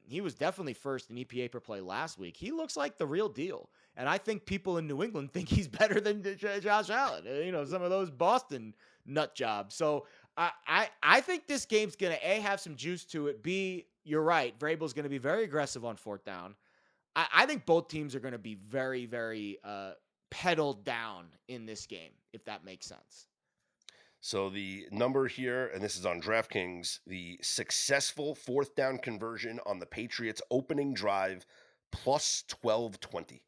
He was definitely first in EPA per play last week. He looks like the real deal. And I think people in New England think he's better than Josh Allen. Some of those Boston nut jobs. So I think this game's gonna A, have some juice to it. B, you're right. Vrabel's gonna be very aggressive on fourth down. I think both teams are gonna be very, very pedaled down in this game, if that makes sense. So the number here, and this is on DraftKings, the successful fourth down conversion on the Patriots opening drive plus 1220.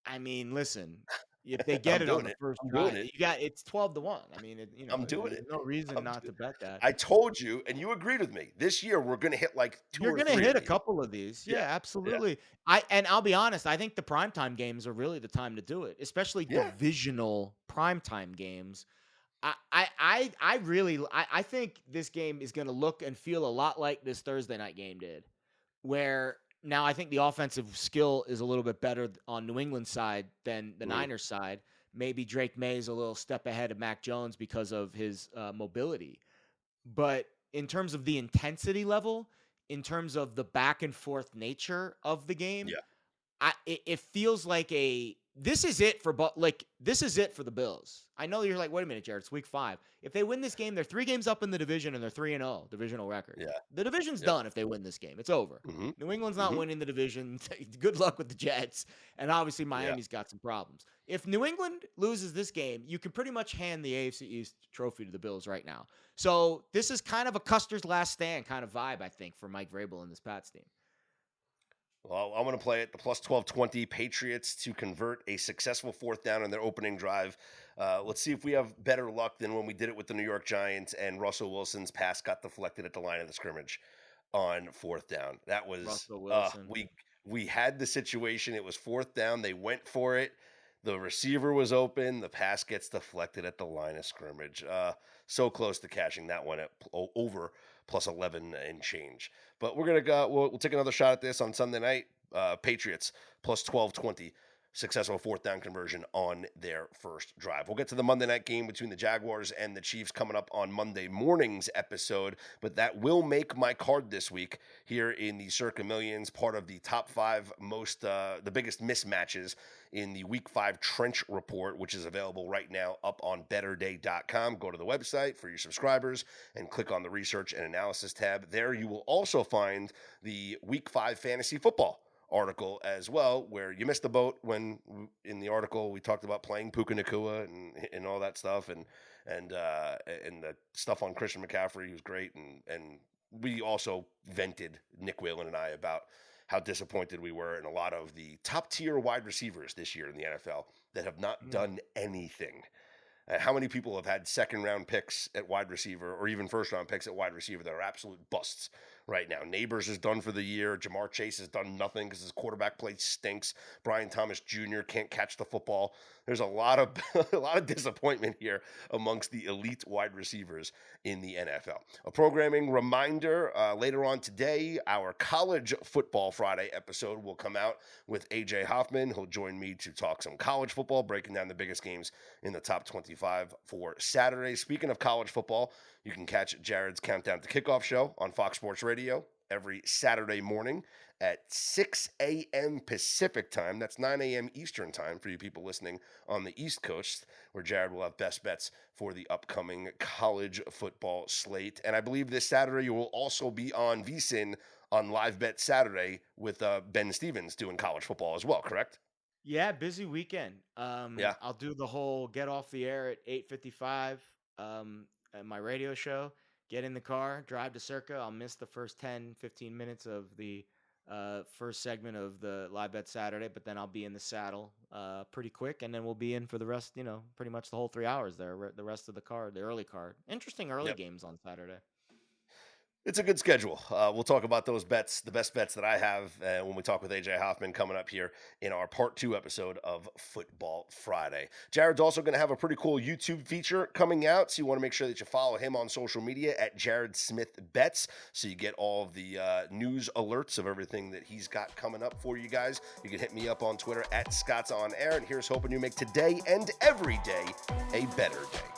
I mean, listen, if they get I'm it on doing the it. first I'm doing drive, it. it's 12-1. I mean, I'm doing there's it. no reason I'm not do- to bet that. I told you, and you agreed with me. This year, we're going to hit like two You're or gonna three of hit a these. couple of these. Yeah. Yeah, Yeah. absolutely. I'll be honest, I think the primetime games are really the time to do it, especially Yeah. divisional primetime games. I think this game is gonna look and feel a lot like this Thursday night game did, where now I think the offensive skill is a little bit better on New England's side than the Mhm. Niners side. Maybe Drake May is a little step ahead of Mac Jones because of his mobility. But in terms of the intensity level, in terms of the back and forth nature of the game, Yeah. it feels like a this is it for this is it for the Bills. I know you're like, wait a minute, Jared, it's week 5. If they win this game, they're 3 games up in the division and they're 3-0 divisional record. Yeah. The division's Yep. done if they win this game. It's over. Mm-hmm. New England's not Mhm. winning the division. Good luck with the Jets. And obviously Miami's got some problems. If New England loses this game, you can pretty much hand the AFC East trophy to the Bills right now. So this is kind of a Custer's last stand kind of vibe, I think, for Mike Vrabel and this Pats team. Well, I'm going to play it the plus 1220 Patriots to convert a successful 4th down in their opening drive. Let's see if we have better luck than when we did it with the New York Giants and Russell Wilson's pass got deflected at the line of the scrimmage on 4th down. That was Russell Wilson. We had the situation. It was 4th down. They went for it. The receiver was open. The pass gets deflected at the line of scrimmage. So close to cashing that one at over plus 11 and change. But we're gonna go. We'll take another shot at this on Sunday night. Patriots plus 1220. Successful 4th down conversion on their first drive. We'll get to the Monday night game between the Jaguars and the Chiefs coming up on Monday morning's episode, but that will make my card this week here in the Circa Millions, part of the top 5 the biggest mismatches in the Week 5 Trench Report, which is available right now up on betterday.com. Go to the website for your subscribers and click on the Research and Analysis tab. There you will also find the Week 5 Fantasy Football article as well, where you missed the boat when in the article we talked about playing Puka Nacua and all that stuff and the stuff on Christian McCaffrey, who's great, and we also vented, Nick Whalen and I, about how disappointed we were in a lot of the top tier wide receivers this year in the NFL that have not done anything. How many people have had 2nd round picks at wide receiver or even 1st round picks at wide receiver that are absolute busts right now? Neighbors is done for the year. Jamar Chase has done nothing because his quarterback play stinks. Brian Thomas Jr. can't catch the football. There's a lot of disappointment here amongst the elite wide receivers in the NFL. A programming reminder, later on today, our College Football Friday episode will come out with AJ Hoffman. He'll join me to talk some college football, breaking down the biggest games in the top 25 for Saturday. Speaking of college football, you can catch Jared's Countdown to Kickoff show on Fox Sports Radio every Saturday morning at 6 a.m. Pacific time. That's 9 a.m. Eastern time for you people listening on the East Coast, where Jared will have best bets for the upcoming college football slate. And I believe this Saturday you will also be on VSiN on Live Bet Saturday with Ben Stevens doing college football as well, correct? Yeah, busy weekend. Yeah. I'll do the whole get off the air at 8:55 at my radio show, get in the car, drive to Circa. I'll miss the first 10, 15 minutes of the first segment of the Live Bet Saturday, but then I'll be in the saddle pretty quick, and then we'll be in for the rest, pretty much the whole 3 hours there, the rest of the card, the early card. Interesting early games on Saturday. It's a good schedule. We'll talk about those bets, the best bets that I have when we talk with AJ Hoffman coming up here in our part 2 episode of Football Friday. Jared's also going to have a pretty cool YouTube feature coming out, so you want to make sure that you follow him on social media at Jared Smith Bets, so you get all of the news alerts of everything that he's got coming up for you guys. You can hit me up on Twitter at Scott's On Air, and here's hoping you make today and every day a better day.